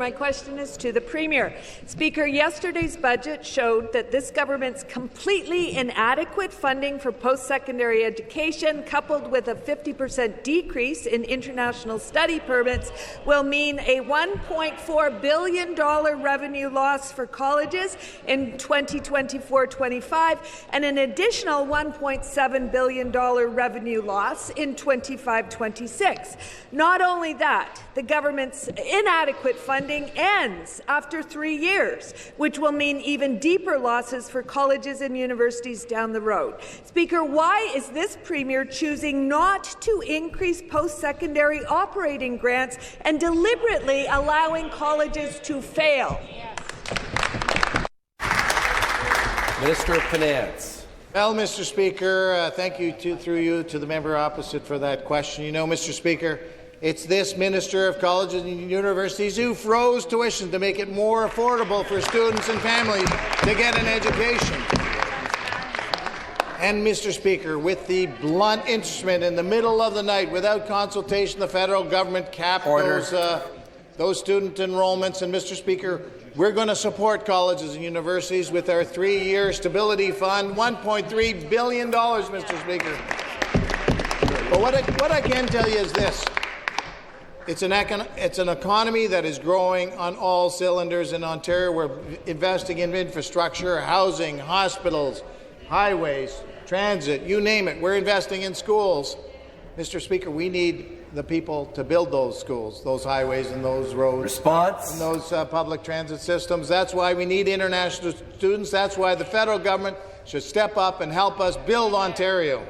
My question is to the Premier. Speaker, yesterday's budget showed that this government's completely inadequate funding for post-secondary education, coupled with a 50% decrease in international study permits, will mean a $1.4 billion revenue loss for colleges in 2024-25 and an additional $1.7 billion revenue loss in 25-26. Not only that, the government's inadequate funding ends after 3 years, which will mean even deeper losses for colleges and universities down the road. Speaker, why is this Premier choosing not to increase post-secondary operating grants and deliberately allowing colleges to fail? Minister of Finance. Well, Mr. Speaker, thank you through you to the member opposite for that question. You know, Mr. Speaker, it's this Minister of Colleges and Universities who froze tuition to make it more affordable for students and families to get an education. And, Mr. Speaker, with the blunt instrument in the middle of the night, without consultation, the federal government capped those student enrollments. And, Mr. Speaker, we're going to support colleges and universities with our 3-year stability fund, $1.3 billion, Mr. Speaker. But what I can tell you is this. It's an economy that is growing on all cylinders in Ontario. We're investing in infrastructure, housing, hospitals, highways, transit, you name it. We're investing in schools. Mr. Speaker, we need the people to build those schools, those highways and those roads. Response. And those public transit systems. That's why we need international students. That's why the federal government should step up and help us build Ontario.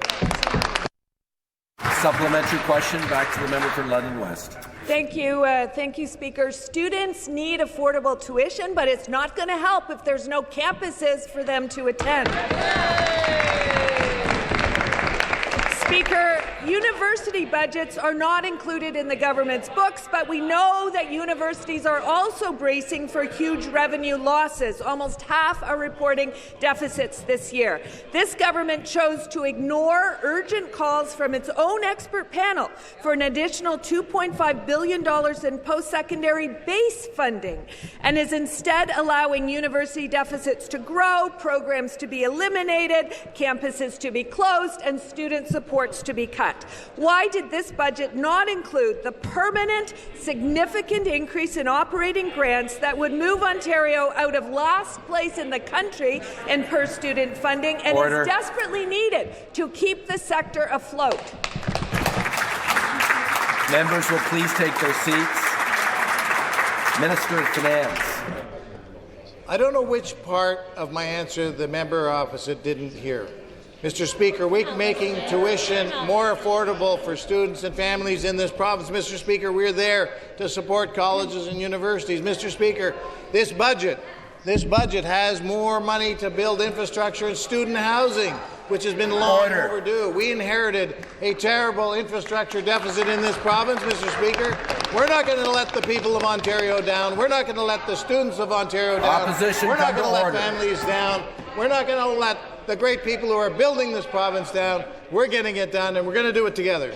Supplementary question, back to the member for London West. Thank you, Speaker. Students need affordable tuition, but it's not going to help if there's no campuses for them to attend. Speaker, university budgets are not included in the government's books, but we know that universities are also bracing for huge revenue losses. Almost half are reporting deficits this year. This government chose to ignore urgent calls from its own expert panel for an additional $2.5 billion in post-secondary base funding and is instead allowing university deficits to grow, programs to be eliminated, campuses to be closed, and student supports to be cut. Why did this budget not include the permanent, significant increase in operating grants that would move Ontario out of last place in the country in per-student funding and is desperately needed to keep the sector afloat? Members will please take their seats. Minister of Finance. I don't know which part of my answer the member opposite didn't hear. Mr. Speaker, we're making tuition more affordable for students and families in this province. Mr. Speaker, we're there to support colleges and universities. Mr. Speaker, this budget has more money to build infrastructure and student housing, which has been long overdue. We inherited a terrible infrastructure deficit in this province, Mr. Speaker. We're not going to let the people of Ontario down. We're not going to let the students of Ontario down. Opposition, we're not going to let families down. We're not going to let the great people who are building this province down. We're getting it done, and we're going to do it together.